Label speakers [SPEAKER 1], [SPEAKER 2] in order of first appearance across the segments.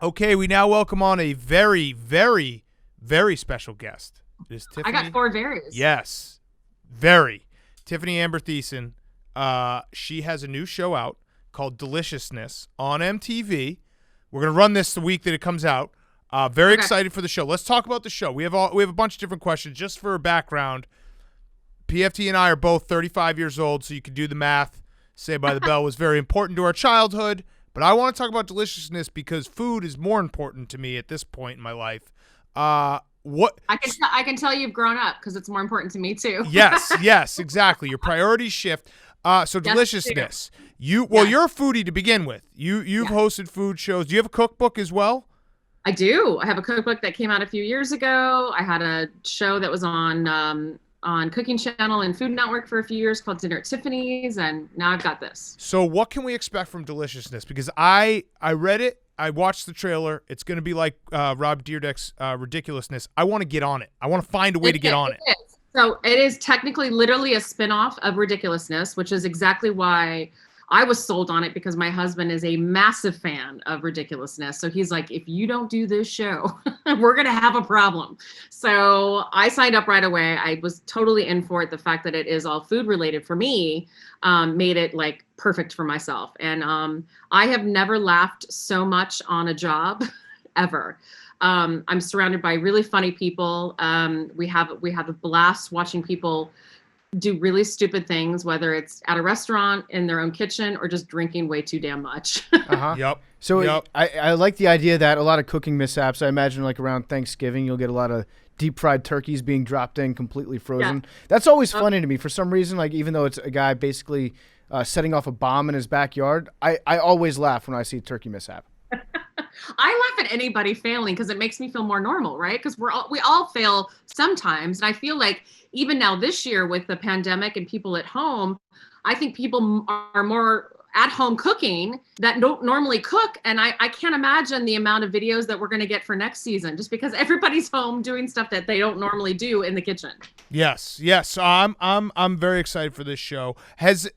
[SPEAKER 1] Okay, we now welcome on a very, very, very special guest. It is Tiffani.
[SPEAKER 2] I got 4 varies.
[SPEAKER 1] Yes, very. Tiffani Amber Thiessen. She has a new show out called Deliciousness on MTV. We're gonna run this the week that it comes out. Very excited for the show. Let's talk about the show. We have a bunch of different questions just for background. PFT and I are both 35 years old, so you can do the math. Saved by the Bell was very important to our childhood. But I want to talk about deliciousness because food is more important to me at this point in my life. What
[SPEAKER 2] I can tell you've grown up because it's more important to me too.
[SPEAKER 1] Yes, exactly. Your priorities shift. So deliciousness. You're a foodie to begin with. You've hosted food shows. Do you have a cookbook as well?
[SPEAKER 2] I do. I have a cookbook that came out a few years ago. I had a show that was on Cooking Channel and Food Network for a few years called Dinner at Tiffany's, and now I've got this.
[SPEAKER 1] So what can we expect from Deliciousness? Because I read it, I watched the trailer. It's going to be like Rob Dyrdek's Ridiculousness. I want to get on it. I want to find a way to get on it.
[SPEAKER 2] So it is technically literally a spinoff of Ridiculousness, which is exactly why I was sold on it, because my husband is a massive fan of Ridiculousness. So he's like, if you don't do this show, we're going to have a problem. So I signed up right away. I was totally in for it. The fact that it is all food related for me made it like perfect for myself. And I have never laughed so much on a job ever. I'm surrounded by really funny people. We have a blast watching people do really stupid things, whether it's at a restaurant, in their own kitchen, or just drinking way too damn much.
[SPEAKER 1] Yep.
[SPEAKER 3] So I like the idea that a lot of cooking mishaps, I imagine like around Thanksgiving, you'll get a lot of deep fried turkeys being dropped in completely frozen. Yeah. That's always funny to me. For some reason, like even though it's a guy basically setting off a bomb in his backyard, I always laugh when I see a turkey mishap.
[SPEAKER 2] I laugh at anybody failing because it makes me feel more normal, right? Because we all fail sometimes. And I feel like even now this year with the pandemic and people at home, I think people are more at home cooking that don't normally cook. And I can't imagine the amount of videos that we're going to get for next season, just because everybody's home doing stuff that they don't normally do in the kitchen.
[SPEAKER 1] Yes. So I'm very excited for this show.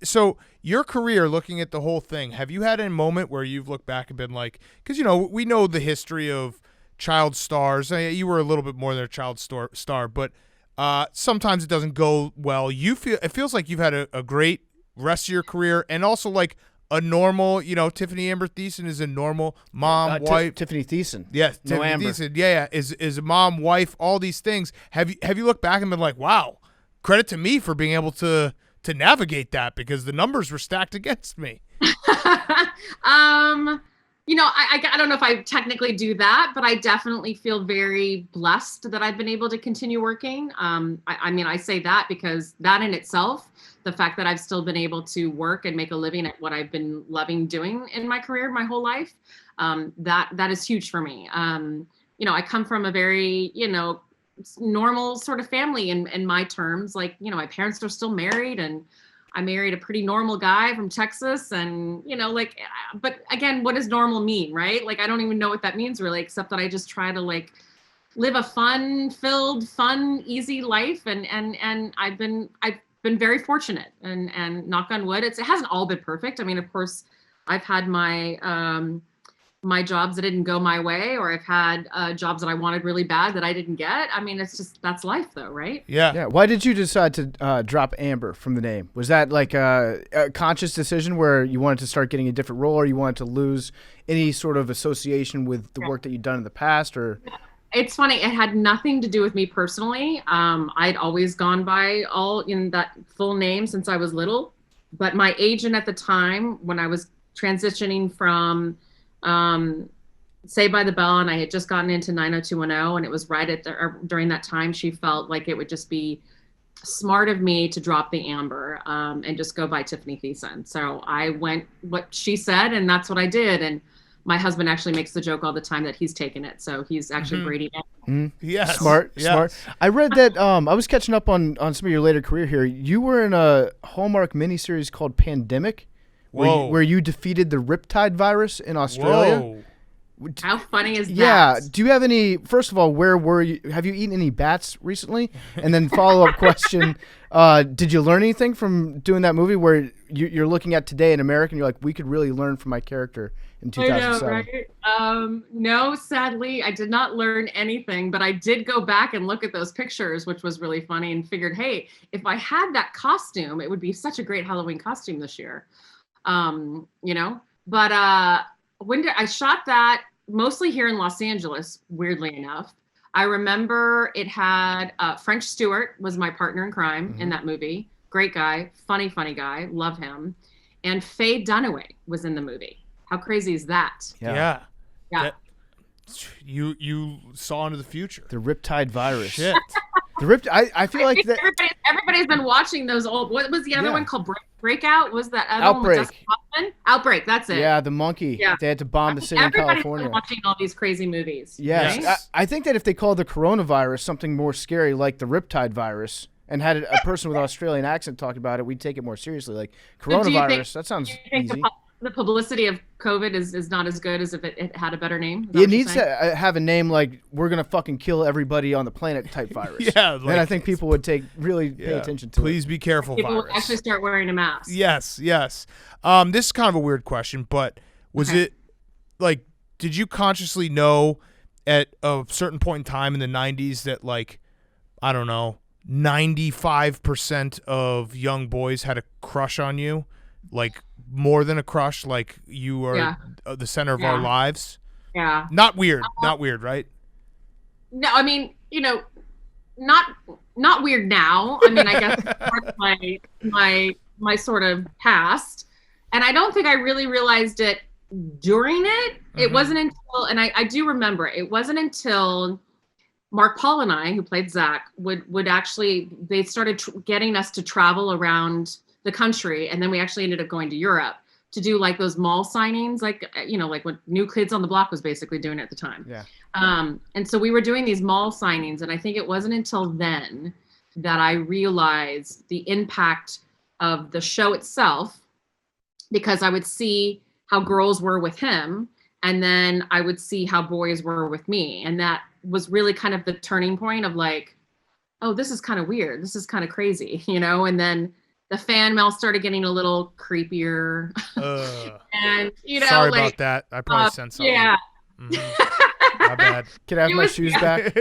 [SPEAKER 1] So your career, looking at the whole thing, have you had a moment where you've looked back and been like, because we know the history of child stars. You were a little bit more than a child star, but sometimes it doesn't go well. It feels like you've had a great rest of your career, and also like a normal, Tiffani Amber Thiessen is a normal mom, wife.
[SPEAKER 3] Tiffani Thiessen.
[SPEAKER 1] Yes,
[SPEAKER 3] no
[SPEAKER 1] Tiffani
[SPEAKER 3] Amber.
[SPEAKER 1] Thiessen. Yeah, is a mom, wife, all these things. Have you looked back and been like, wow, credit to me for being able to navigate that, because the numbers were stacked against me.
[SPEAKER 2] I don't know if I technically do that, but I definitely feel very blessed that I've been able to continue working. I say that because that in itself, the fact that I've still been able to work and make a living at what I've been loving doing in my career, my whole life, that is huge for me. I come from a very, normal sort of family in my terms. Like, my parents are still married, and I married a pretty normal guy from Texas, and, but again, what does normal mean, right? Like, I don't even know what that means really, except that I just try to like live a fun-filled, easy life. And I've been very fortunate, and knock on wood, it hasn't all been perfect. I mean, of course, I've had my jobs that didn't go my way, or I've had jobs that I wanted really bad that I didn't get. I mean, it's just, that's life though, right?
[SPEAKER 1] Yeah.
[SPEAKER 3] Why did you decide to drop Amber from the name? Was that like a conscious decision where you wanted to start getting a different role, or you wanted to lose any sort of association with the work that you'd done in the past? Or
[SPEAKER 2] it's funny, it had nothing to do with me personally. I'd always gone by all in that full name since I was little, but my agent at the time, when I was transitioning from Saved by the Bell, and I had just gotten into 90210, and it was right during that time, she felt like it would just be smart of me to drop the Amber and just go by Tiffani Thiessen. So I went what she said, and that's what I did. And my husband actually makes the joke all the time that he's taken it, so he's actually braiding it.
[SPEAKER 1] Yes.
[SPEAKER 3] Smart. I read that I was catching up on some of your later career here. You were in a Hallmark miniseries called Pandemic, where you defeated the Riptide virus in Australia.
[SPEAKER 1] Whoa.
[SPEAKER 2] How funny is that?
[SPEAKER 3] Yeah. Do you have any, first of all, where were you? Have you eaten any bats recently? And then follow-up question, did you learn anything from doing that movie? Where you're looking at today in America, and you're like, we could really learn from my character in 2007.
[SPEAKER 2] I know, right? No, sadly, I did not learn anything, but I did go back and look at those pictures, which was really funny, and figured, hey, if I had that costume, it would be such a great Halloween costume this year. You know, but when did I shot that mostly here in Los Angeles, weirdly enough. I remember it had French Stewart was my partner in crime in that movie. Great guy, funny guy, love him. And Faye Dunaway was in the movie. How crazy is that?
[SPEAKER 1] Yeah.
[SPEAKER 2] Yeah.
[SPEAKER 1] You saw into the future.
[SPEAKER 3] The Riptide virus.
[SPEAKER 1] Shit.
[SPEAKER 3] I feel like that.
[SPEAKER 2] Everybody's been watching those old. What was the other one called? Breakout? Was that other
[SPEAKER 3] Outbreak?
[SPEAKER 2] One with Dustin Hoffman? Outbreak. That's it.
[SPEAKER 3] Yeah, the monkey.
[SPEAKER 2] Yeah.
[SPEAKER 3] They had to bomb the city in
[SPEAKER 2] Everybody's
[SPEAKER 3] California.
[SPEAKER 2] been watching all these crazy movies.
[SPEAKER 3] Yes.
[SPEAKER 2] Right?
[SPEAKER 3] I think that if they called the coronavirus something more scary, like the Riptide virus, and had a person with an Australian accent talking about it, we'd take it more seriously. Like coronavirus, that sounds easy.
[SPEAKER 2] The publicity of COVID is not as good as if it had a better name?
[SPEAKER 3] It needs to have a name like "we're gonna fucking kill everybody on the planet" type virus.
[SPEAKER 1] Yeah,
[SPEAKER 3] then I think people would really pay attention to
[SPEAKER 1] Please
[SPEAKER 3] it.
[SPEAKER 1] be careful,
[SPEAKER 2] people
[SPEAKER 1] virus.
[SPEAKER 2] Will actually start wearing a mask.
[SPEAKER 1] Yes. This is kind of a weird question, but was it like, did you consciously know at a certain point in time in the 90s that, like, I don't know, 95% of young boys had a crush on you? Like, more than a crush, like you are the center of our lives?
[SPEAKER 2] Yeah.
[SPEAKER 1] Not weird, right?
[SPEAKER 2] No, I mean, you know, not weird now. I mean, I guess it's part of my sort of past. And I don't think I really realized it during it. It wasn't until, and I do remember, it wasn't until Mark Paul and I, who played Zach, would actually, they started getting us to travel around the country, and then we actually ended up going to Europe to do like those mall signings, like, you know, like what New Kids on the Block was basically doing at the time.
[SPEAKER 3] Yeah.
[SPEAKER 2] And so we were doing these mall signings, and I think it wasn't until then that I realized the impact of the show itself, because I would see how girls were with him, and then I would see how boys were with me, and that was really kind of the turning point of like, oh, this is kind of weird, this is kind of crazy, you know. And then the fan mail started getting a little creepier. And, you know,
[SPEAKER 1] sorry
[SPEAKER 2] like,
[SPEAKER 1] about that. I probably sent something.
[SPEAKER 2] Yeah.
[SPEAKER 1] My bad.
[SPEAKER 3] Can I have my shoes back?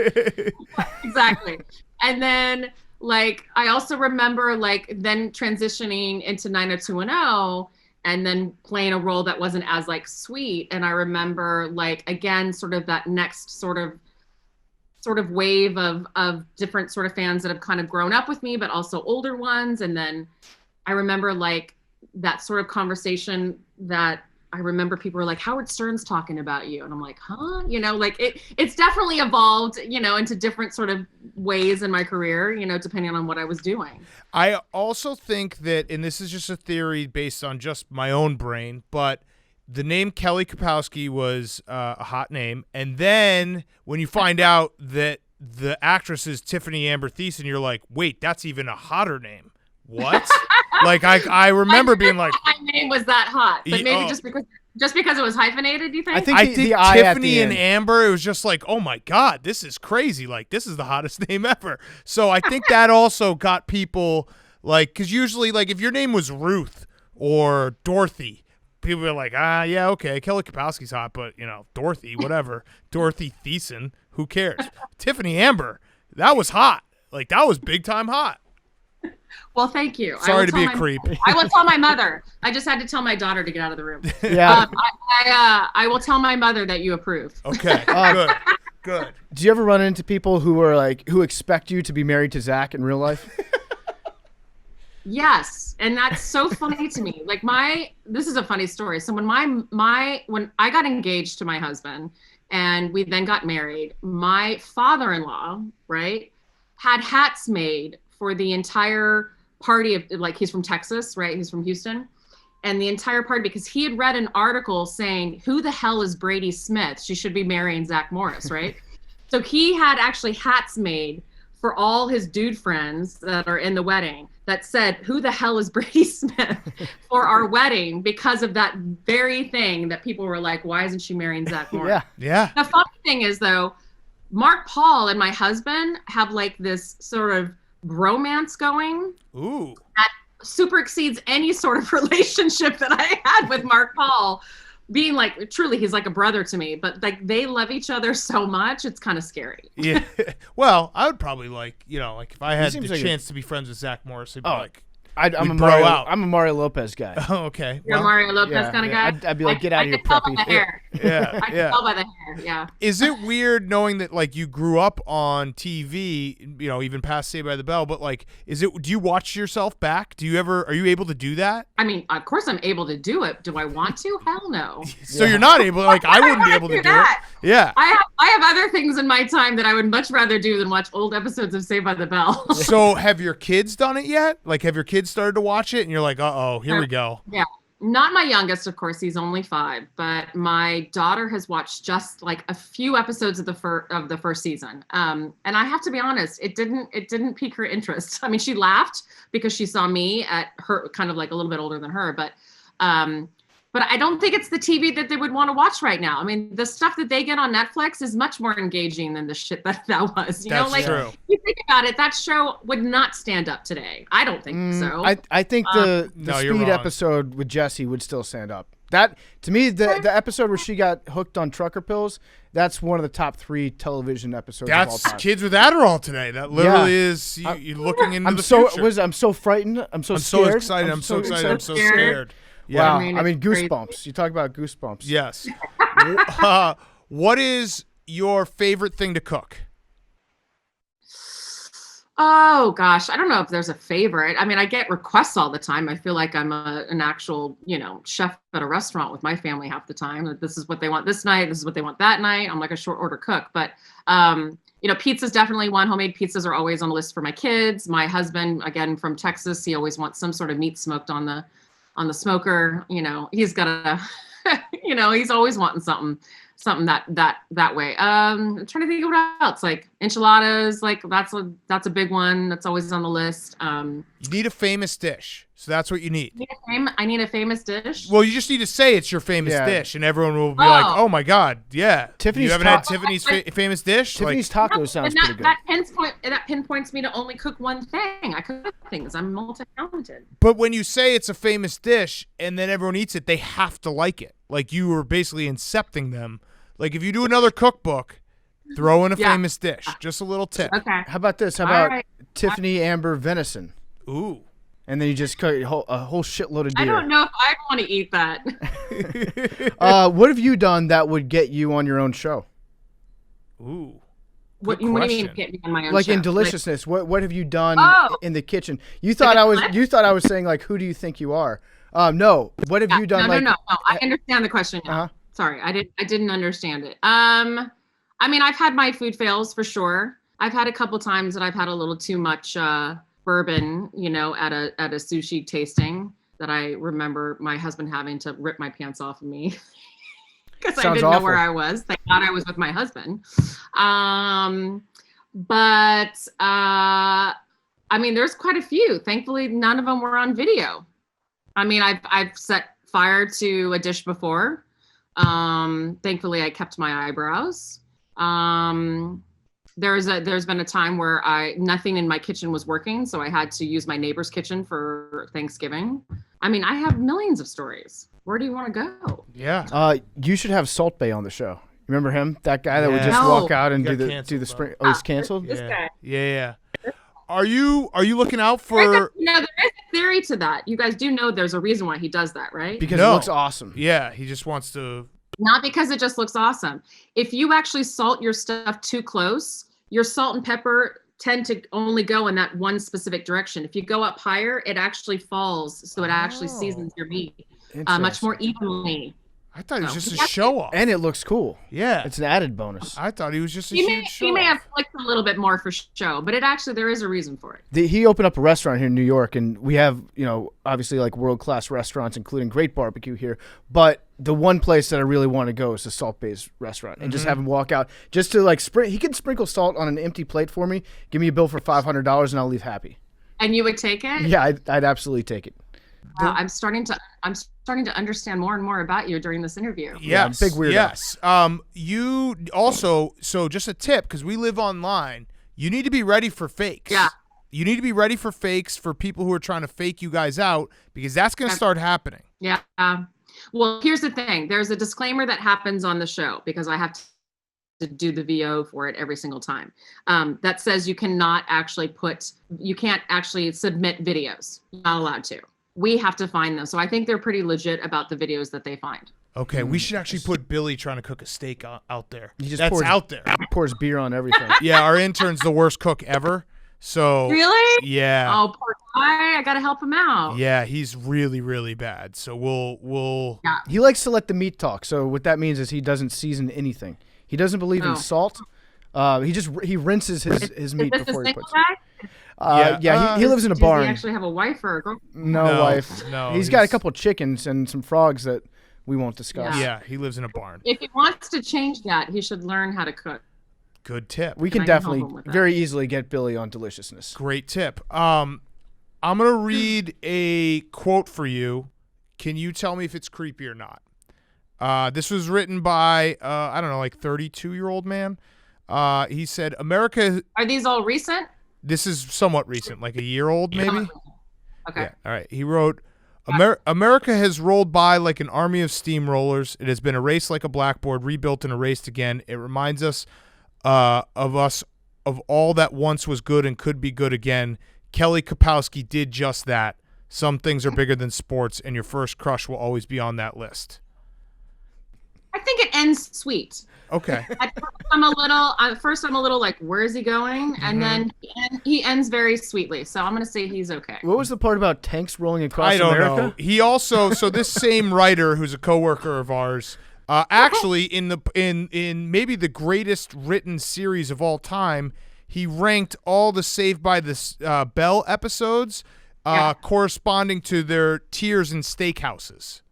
[SPEAKER 2] Exactly. And then, like, I also remember, like, then transitioning into 90210 and then playing a role that wasn't as, like, sweet. And I remember, like, again, sort of that next sort of wave of different sort of fans that have kind of grown up with me, but also older ones. And then I remember, like, that sort of conversation that I remember people were like, Howard Stern's talking about you. And I'm like, huh? You know, like it's definitely evolved, you know, into different sort of ways in my career, you know, depending on what I was doing.
[SPEAKER 1] I also think that, and this is just a theory based on just my own brain, but the name Kelly Kapowski was a hot name. And then when you find out that the actress is Tiffani Amber Thiessen, you're like, wait, that's even a hotter name. What? Like, I remember being like,
[SPEAKER 2] my name was that hot, but maybe just because it was hyphenated, you think?
[SPEAKER 3] I think the
[SPEAKER 1] Tiffany and Amber, it was just like, oh my God, this is crazy. Like, this is the hottest name ever. So I think that also got people, like, because usually, like, if your name was Ruth or Dorothy, people were like, yeah, okay, Kelly Kapowski's hot, but, you know, Dorothy, whatever. Dorothy Thiessen, who cares? Tiffani Amber, that was hot. Like, that was big time hot.
[SPEAKER 2] Well, thank you.
[SPEAKER 1] Sorry to be a creep.
[SPEAKER 2] I will tell my mother. I just had to tell my daughter to get out of the room.
[SPEAKER 3] Yeah.
[SPEAKER 2] I will tell my mother that you approve.
[SPEAKER 1] Okay, good.
[SPEAKER 3] Do you ever run into people who are like, who expect you to be married to Zach in real life?
[SPEAKER 2] Yes, and that's so funny to me. Like this is a funny story. So when when I got engaged to my husband and we then got married, my father-in-law, right, had hats made for the entire party of, like, he's from Texas, right? He's from Houston. And the entire party, because he had read an article saying, who the hell is Brady Smith? She should be marrying Zach Morris, right? So he had actually hats made for all his dude friends that are in the wedding that said, who the hell is Brady Smith for our wedding, because of that very thing that people were like, why isn't she marrying Zach Morris?
[SPEAKER 1] Yeah.
[SPEAKER 2] The funny thing is, though, Mark Paul and my husband have like this sort of bromance going.
[SPEAKER 1] Ooh.
[SPEAKER 2] super exceeds any sort of relationship that I had with Mark Paul. Being like, truly, he's like a brother to me, but like they love each other so much, it's kind of scary.
[SPEAKER 1] Yeah. Well, I would probably like if I had the
[SPEAKER 3] like
[SPEAKER 1] chance to be friends with Zach Morris, I'd be like,
[SPEAKER 3] I'm a Mario Lopez guy.
[SPEAKER 1] oh, okay.
[SPEAKER 2] You're a Mario Lopez kind of guy?
[SPEAKER 3] I'd be like, get out of here,
[SPEAKER 2] preppy.
[SPEAKER 1] Yeah.
[SPEAKER 2] I can tell by the hair, yeah.
[SPEAKER 1] Is it weird knowing that like you grew up on TV, even past Saved by the Bell, but like, do you watch yourself back? Are you able to do that?
[SPEAKER 2] I mean, of course I'm able to do it. Do I want to? Hell no.
[SPEAKER 1] So you're not able, like I wouldn't be able to do it. Yeah.
[SPEAKER 2] I have other things in my time that I would much rather do than watch old episodes of Saved by the Bell.
[SPEAKER 1] So have your kids done it yet? Like, have your kids started to watch it and you're like, uh-oh, here we go.
[SPEAKER 2] Yeah. Not my youngest, of course, he's only 5, but my daughter has watched just like a few episodes of the first season. And I have to be honest, it didn't pique her interest. I mean, she laughed because she saw me at her kind of like a little bit older than her, but I don't think it's the TV that they would want to watch right now. I mean, the stuff that they get on Netflix is much more engaging than the shit that was.
[SPEAKER 1] That's true.
[SPEAKER 2] You think about it, that show would not stand up today. I don't think so.
[SPEAKER 3] I think the Speed episode with Jesse would still stand up. That, to me, the episode where she got hooked on trucker pills, that's one of the top 3 television episodes of all time.
[SPEAKER 1] That's Kids with Adderall today. That literally is you're looking into the future.
[SPEAKER 3] I'm so frightened. I'm so
[SPEAKER 1] so
[SPEAKER 3] scared.
[SPEAKER 1] excited. I'm so excited. I'm so scared. Yeah.
[SPEAKER 3] Wow. I mean, goosebumps. You talk about goosebumps.
[SPEAKER 1] Yes. What is your favorite thing to cook?
[SPEAKER 2] Oh gosh, I don't know if there's a favorite. I mean, I get requests all the time. I feel like I'm an actual, chef at a restaurant with my family half the time. This is what they want this night. This is what they want that night. I'm like a short order cook, but pizza's definitely one. Homemade pizzas are always on the list for my kids. My husband, again from Texas, he always wants some sort of meat smoked on the smoker. He's got a, he's always wanting something that way. I'm trying to think of what else, like enchiladas, like that's a big one that's always on the list.
[SPEAKER 1] You need a famous dish. So that's what you need.
[SPEAKER 2] I need a famous dish.
[SPEAKER 1] Well, you just need to say it's your famous dish, and everyone will be like, "Oh my god, yeah."
[SPEAKER 3] Tiffany's
[SPEAKER 1] you haven't had Tiffany's famous dish?
[SPEAKER 3] Tiffany's tacos sounds pretty good.
[SPEAKER 2] That pinpoints me to only cook one thing. I cook things. I'm multi-talented.
[SPEAKER 1] But when you say it's a famous dish, and then everyone eats it, they have to like it. Like you were basically incepting them. Like if you do another cookbook, throw in a famous dish. Just a little tip.
[SPEAKER 2] Okay.
[SPEAKER 3] How about this? How about Tiffany Amber venison?
[SPEAKER 1] Ooh.
[SPEAKER 3] And then you just cook a whole shitload of deer.
[SPEAKER 2] I don't know if I want to eat that.
[SPEAKER 3] What have you done that would get you on your own show?
[SPEAKER 1] Ooh.
[SPEAKER 2] What do you mean get me on my own
[SPEAKER 3] like
[SPEAKER 2] show?
[SPEAKER 3] In Deliciousness, what have you done in the kitchen? You thought I was saying like, who do you think you are? No. What have you done?
[SPEAKER 2] No. I understand the question now.
[SPEAKER 3] Uh-huh.
[SPEAKER 2] Sorry, I didn't understand it. I mean, I've had my food fails for sure. I've had a couple times that I've had a little too much bourbon, at a sushi tasting that I remember my husband having to rip my pants off of me because I didn't know where I was. Thank God I was with my husband. But I mean, there's quite a few. Thankfully, none of them were on video. I mean, I've set fire to a dish before. Thankfully, I kept my eyebrows. There's been a time where nothing in my kitchen was working, so I had to use my neighbor's kitchen for Thanksgiving. I mean, I have millions of stories. Where do you want to go?
[SPEAKER 1] Yeah.
[SPEAKER 3] You should have Salt Bae on the show. Remember him? That guy that would just walk out and do the spring. Oh, he's canceled?
[SPEAKER 2] This guy.
[SPEAKER 1] Yeah. Are you looking out for?
[SPEAKER 2] There is a theory to that. You guys do know there's a reason why he does that, right?
[SPEAKER 3] Because it looks awesome.
[SPEAKER 1] Yeah, he just wants to.
[SPEAKER 2] Not because it just looks awesome. If you actually salt your stuff too close, your salt and pepper tend to only go in that one specific direction. If you go up higher, it actually falls, so it actually seasons your meat much more evenly.
[SPEAKER 1] I thought it was just a show off.
[SPEAKER 3] And it looks cool.
[SPEAKER 1] Yeah.
[SPEAKER 3] It's an added bonus.
[SPEAKER 1] I thought he was just a huge show.
[SPEAKER 2] He may have flicked a little bit more for show, but there is a reason for it.
[SPEAKER 3] He opened up a restaurant here in New York, and we have, obviously like world-class restaurants, including great barbecue here. But the one place that I really want to go is the Salt Bae's restaurant and just have him walk out just to like he can sprinkle salt on an empty plate for me. Give me a bill for $500 and I'll leave happy.
[SPEAKER 2] And you would take it?
[SPEAKER 3] Yeah, I'd absolutely take it.
[SPEAKER 2] I'm starting to understand more and more about you during this interview.
[SPEAKER 1] Yes,
[SPEAKER 3] big weirdo.
[SPEAKER 1] Yes. You also, so just a tip, because we live online, you need to be ready for fakes.
[SPEAKER 2] Yeah.
[SPEAKER 1] You need to be ready for fakes, for people who are trying to fake you guys out, because that's going to start happening.
[SPEAKER 2] Yeah. Well, here's the thing. There's a disclaimer that happens on the show because I have to do the VO for it every single time. That says you can't actually submit videos. You're not allowed to. We have to find them. So I think they're pretty legit about the videos that they find.
[SPEAKER 1] Okay, we should actually put Billy trying to cook a steak out there.
[SPEAKER 3] That's
[SPEAKER 1] out there.
[SPEAKER 3] Pours beer on everything.
[SPEAKER 1] Yeah, our intern's the worst cook ever. So
[SPEAKER 2] really?
[SPEAKER 1] Yeah.
[SPEAKER 2] Oh, poor guy. I got to help him out.
[SPEAKER 1] Yeah, he's really, really bad. So we'll.
[SPEAKER 2] Yeah.
[SPEAKER 3] He likes to let the meat talk. So what that means is he doesn't season anything. He doesn't believe in salt. He rinses his meat before he puts it. He lives in a barn.
[SPEAKER 2] Does he actually have a wife or a girlfriend?
[SPEAKER 3] No wife.
[SPEAKER 1] No.
[SPEAKER 3] He's got a couple chickens and some frogs that we won't discuss.
[SPEAKER 1] Yeah, he lives in a barn.
[SPEAKER 2] If he wants to change that, he should learn how to cook.
[SPEAKER 1] Good tip.
[SPEAKER 3] We can definitely very easily get Billy on Deliciousness.
[SPEAKER 1] Great tip. I'm going to read a quote for you. Can you tell me if it's creepy or not? This was written by, I don't know, like 32-year-old man. He said, America...
[SPEAKER 2] Are these all recent?
[SPEAKER 1] This is somewhat recent, like a year old maybe.
[SPEAKER 2] Okay.
[SPEAKER 1] Yeah, all right. He wrote, America has rolled by like an army of steamrollers. It has been erased like a blackboard, rebuilt and erased again. It reminds us of all that once was good and could be good again. Kelly Kapowski did just that. Some things are bigger than sports, and your first crush will always be on that list.
[SPEAKER 2] I think it ends sweet.
[SPEAKER 1] Okay.
[SPEAKER 2] At first I'm a little like, where is he going? And then he ends very sweetly. So I'm going to say he's okay.
[SPEAKER 3] What was the part about tanks rolling across
[SPEAKER 1] I don't
[SPEAKER 3] America?
[SPEAKER 1] know. He also, so this same writer who's a coworker of ours, actually in maybe the greatest written series of all time, he ranked all the Saved by the Bell episodes corresponding to their tiers in steakhouses.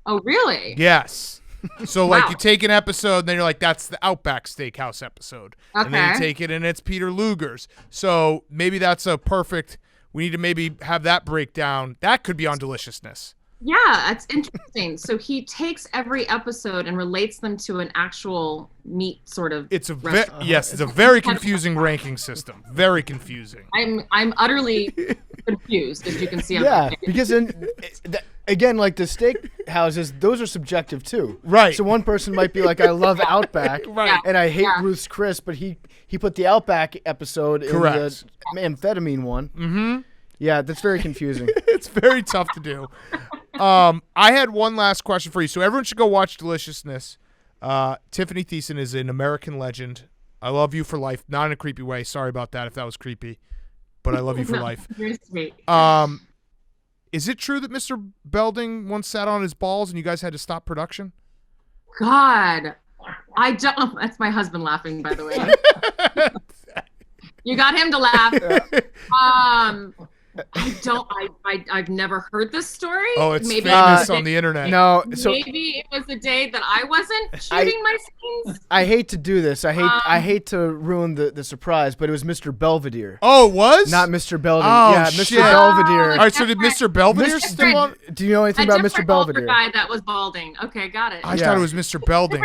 [SPEAKER 2] Oh, really?
[SPEAKER 1] Yes. So, like, you take an episode, and then you're like, that's the Outback Steakhouse episode.
[SPEAKER 2] Okay.
[SPEAKER 1] And then you take it, and it's Peter Luger's. So maybe that's a perfect – we need to maybe have that breakdown. That could be on Deliciousness.
[SPEAKER 2] Yeah, that's interesting. So he takes every episode and relates them to an actual meat sort of
[SPEAKER 1] It's a it's a very confusing ranking system. Very confusing.
[SPEAKER 2] I'm utterly confused, as you can see.
[SPEAKER 3] Yeah, because again, like the steak houses, those are subjective too.
[SPEAKER 1] Right.
[SPEAKER 3] So one person might be like, I love Outback,
[SPEAKER 1] Right.
[SPEAKER 3] and I hate Ruth's Chris, but he put the Outback episode in the amphetamine one.
[SPEAKER 1] Mm-hmm.
[SPEAKER 3] Yeah, that's very confusing.
[SPEAKER 1] It's very tough to do. I had one last question for you. So everyone should go watch Deliciousness. Tiffani Thiessen is an American legend. I love you for life. Not in a creepy way. Sorry about that if that was creepy. But I love you for life.
[SPEAKER 2] Very sweet.
[SPEAKER 1] Is it true that Mr. Belding once sat on his balls and you guys had to stop production?
[SPEAKER 2] God, I don't. That's my husband laughing, by the way. You got him to laugh. I've never heard this story.
[SPEAKER 1] Oh, it's
[SPEAKER 2] maybe
[SPEAKER 1] famous on the internet.
[SPEAKER 3] No,
[SPEAKER 2] maybe it was the day that I wasn't shooting my scenes.
[SPEAKER 3] I hate to do this. I hate to ruin the surprise, but it was Mr. Belvedere.
[SPEAKER 1] Oh, it was?
[SPEAKER 3] Not Mr. Belding.
[SPEAKER 1] Oh,
[SPEAKER 3] yeah,
[SPEAKER 1] shit.
[SPEAKER 3] Mr. Belvedere.
[SPEAKER 1] All right, so did Mr. Belvedere still on?
[SPEAKER 3] Do you know anything about Mr. Belvedere?
[SPEAKER 2] Guy that was balding. Okay, got it.
[SPEAKER 1] I thought it was Mr. Belding.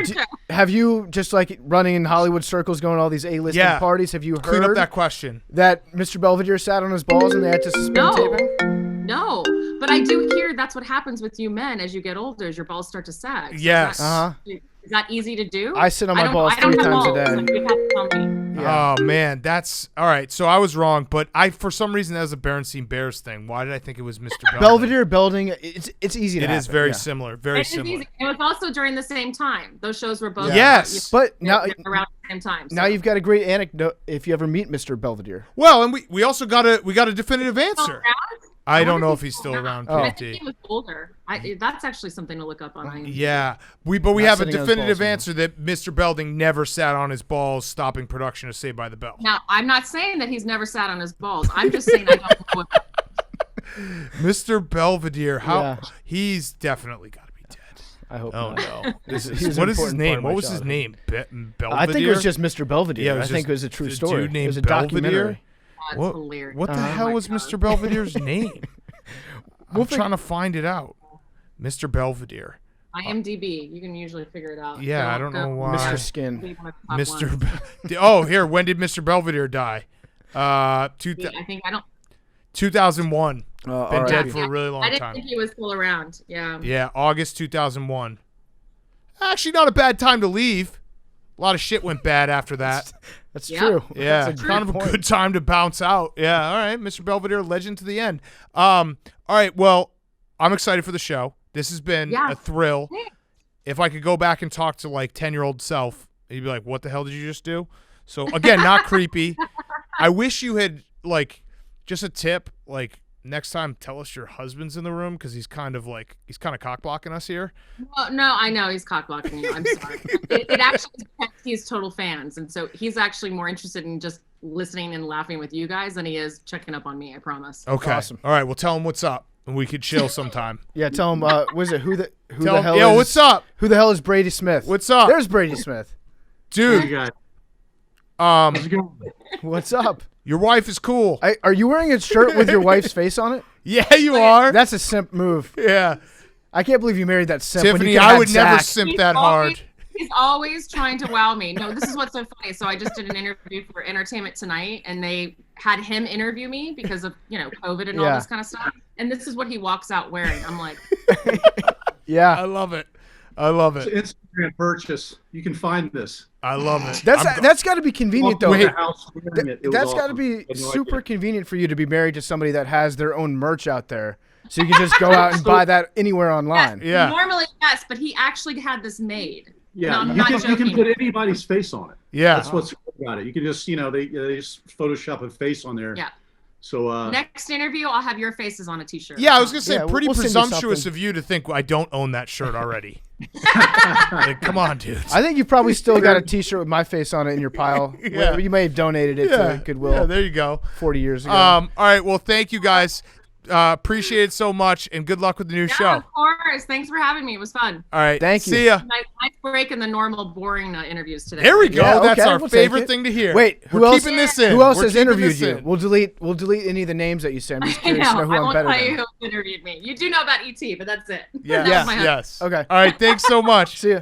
[SPEAKER 3] Have you, just like running in Hollywood circles, going to all these A-listed parties, have you heard
[SPEAKER 1] Clean up that question.
[SPEAKER 3] that Mr. Belvedere sat on his balls and they had to suspend taping?
[SPEAKER 2] No, but I do hear that's what happens with you men as you get older, as your balls start to sag. So
[SPEAKER 1] Yes.
[SPEAKER 2] Is that easy to do?
[SPEAKER 3] I sit on my balls 3 times a day.
[SPEAKER 2] Like, you'd have to tell me.
[SPEAKER 1] Yeah. Oh, man. That's – all right. So I was wrong, but for some reason that was a Berenstein Bears thing. Why did I think it was Mr. Belding?
[SPEAKER 3] Belvedere, Belding, it's easy to happen.
[SPEAKER 1] It is very similar. Very similar.
[SPEAKER 2] Easy. It was also during the same time. Those shows were both
[SPEAKER 3] but now
[SPEAKER 2] around the same time. So.
[SPEAKER 3] Now you've got a great anecdote if you ever meet Mr. Belvedere.
[SPEAKER 1] Well, and we also got a definitive answer. I don't know if he's still around.
[SPEAKER 2] I think he was older. That's actually something to look up on IMDb.
[SPEAKER 1] Yeah, we have a definitive answer that Mr. Belding never sat on his balls, stopping production of Saved by the Bell.
[SPEAKER 2] Now, I'm not saying that he's never sat on his balls. I'm just saying I don't know.
[SPEAKER 1] Mr. Belvedere, he's definitely got to be dead.
[SPEAKER 3] I hope.
[SPEAKER 1] Oh
[SPEAKER 3] not.
[SPEAKER 1] no! What is his name? What was his name? Belvedere.
[SPEAKER 3] I think it was just Mr. Belvedere.
[SPEAKER 1] Yeah,
[SPEAKER 3] I think it was a true story.
[SPEAKER 1] Dude named
[SPEAKER 3] it was a
[SPEAKER 1] Belvedere?
[SPEAKER 3] documentary.
[SPEAKER 2] That's hilarious.
[SPEAKER 1] What the hell was Mr. Belvedere's name? I'm trying to find it out. Mr. Belvedere.
[SPEAKER 2] IMDb. You can usually figure it out.
[SPEAKER 1] Yeah, I don't know why.
[SPEAKER 3] Mr. Skin.
[SPEAKER 1] Mr. Oh, here. When did Mr. Belvedere die?
[SPEAKER 2] I think I don't.
[SPEAKER 1] 2001. Been dead for a really long time.
[SPEAKER 2] I didn't think he was still around. Yeah.
[SPEAKER 1] Yeah, August 2001. Actually, not a bad time to leave. A lot of shit went bad after that.
[SPEAKER 3] That's true.
[SPEAKER 1] Yeah,
[SPEAKER 3] That's
[SPEAKER 1] kind of a good time to bounce out. Yeah, all right, Mr. Belvedere, legend to the end. All right, well, I'm excited for the show. This has been a thrill.
[SPEAKER 2] Thanks.
[SPEAKER 1] If I could go back and talk to like 10-year-old self, he'd be like, "What the hell did you just do?" So again, not creepy. I wish you had like just a tip, like next time tell us your husband's in the room because he's kind of cock blocking us here.
[SPEAKER 2] Well, no, I know he's cock blocking you. I'm sorry. It actually he's total fans, and so he's actually more interested in just listening and laughing with you guys than he is checking up on me. I promise.
[SPEAKER 1] Okay.
[SPEAKER 3] Awesome.
[SPEAKER 1] All right. Well, tell him what's up, and we could chill sometime.
[SPEAKER 3] Yeah, tell him. Was it who the
[SPEAKER 1] Tell
[SPEAKER 3] hell?
[SPEAKER 1] him, yo,
[SPEAKER 3] is,
[SPEAKER 1] what's up?
[SPEAKER 3] Who the hell is Brady Smith?
[SPEAKER 1] What's up?
[SPEAKER 3] There's Brady Smith.
[SPEAKER 1] Dude.
[SPEAKER 3] What's up?
[SPEAKER 1] Your wife is cool.
[SPEAKER 3] Are you wearing a shirt with your wife's face on it?
[SPEAKER 1] Yeah, you are.
[SPEAKER 3] That's a simp move.
[SPEAKER 1] Yeah.
[SPEAKER 3] I can't believe you married that simp.
[SPEAKER 1] Tiffani,
[SPEAKER 3] when you
[SPEAKER 1] I would never
[SPEAKER 3] Zach.
[SPEAKER 1] simp that hard.
[SPEAKER 2] He's always trying to wow me. No, this is what's so funny. So I just did an interview for Entertainment Tonight, and they had him interview me because of COVID and all this kind of stuff. And this is what he walks out wearing. I'm like,
[SPEAKER 3] yeah,
[SPEAKER 1] I love it. I love it.
[SPEAKER 4] It's an Instagram purchase. You can find this.
[SPEAKER 1] I love it.
[SPEAKER 3] That's got to be convenient though. That's got to be
[SPEAKER 4] No
[SPEAKER 3] super
[SPEAKER 4] idea.
[SPEAKER 3] convenient for you to be married to somebody that has their own merch out there, so you can just go out and buy that anywhere online.
[SPEAKER 1] Yeah.
[SPEAKER 2] Normally, yes, but he actually had this made.
[SPEAKER 4] Yeah,
[SPEAKER 2] No, I'm
[SPEAKER 4] you
[SPEAKER 2] not
[SPEAKER 4] can
[SPEAKER 2] joking.
[SPEAKER 4] put anybody's face on it.
[SPEAKER 1] Yeah.
[SPEAKER 4] That's what's cool about it. You can just, they just Photoshop a face on there.
[SPEAKER 2] Yeah.
[SPEAKER 4] So
[SPEAKER 2] Next interview, I'll have your faces on a T-shirt.
[SPEAKER 1] Yeah, I was gonna say,
[SPEAKER 3] Yeah,
[SPEAKER 1] pretty
[SPEAKER 3] we'll send you
[SPEAKER 1] presumptuous
[SPEAKER 3] something.
[SPEAKER 1] of you to think I don't own that shirt already. Like, come on, dude.
[SPEAKER 3] I think you've probably still got a T-shirt with my face on it in your pile.
[SPEAKER 1] Yeah.
[SPEAKER 3] You may have donated it to Goodwill
[SPEAKER 1] Yeah, there you go.
[SPEAKER 3] 40 years ago.
[SPEAKER 1] All right. Well, thank you guys. Appreciate it so much, and good luck with the new
[SPEAKER 2] Yeah,
[SPEAKER 1] show.
[SPEAKER 2] of course. Thanks for having me. It was fun.
[SPEAKER 1] All right.
[SPEAKER 3] Thank you.
[SPEAKER 1] See ya.
[SPEAKER 2] Nice break in the normal boring interviews today.
[SPEAKER 1] There we go.
[SPEAKER 3] Yeah,
[SPEAKER 1] That's
[SPEAKER 3] okay,
[SPEAKER 1] our
[SPEAKER 3] we'll take
[SPEAKER 1] favorite
[SPEAKER 3] it.
[SPEAKER 1] thing to hear.
[SPEAKER 3] Wait, who
[SPEAKER 1] We're
[SPEAKER 3] else?
[SPEAKER 1] keeping this in.
[SPEAKER 3] Who else
[SPEAKER 1] We're
[SPEAKER 3] has
[SPEAKER 1] keeping
[SPEAKER 3] interviewed
[SPEAKER 1] this
[SPEAKER 3] you?
[SPEAKER 1] in.
[SPEAKER 3] We'll delete any of the names that you say. I'm just
[SPEAKER 2] I
[SPEAKER 3] curious to know who
[SPEAKER 2] I
[SPEAKER 3] I'm
[SPEAKER 2] won't
[SPEAKER 3] better
[SPEAKER 2] tell
[SPEAKER 3] than.
[SPEAKER 2] you who interviewed me. You do know about ET, but that's it.
[SPEAKER 1] Yes.
[SPEAKER 2] That was my husband.
[SPEAKER 1] Yes.
[SPEAKER 3] Okay.
[SPEAKER 1] All right. Thanks so much.
[SPEAKER 3] See ya.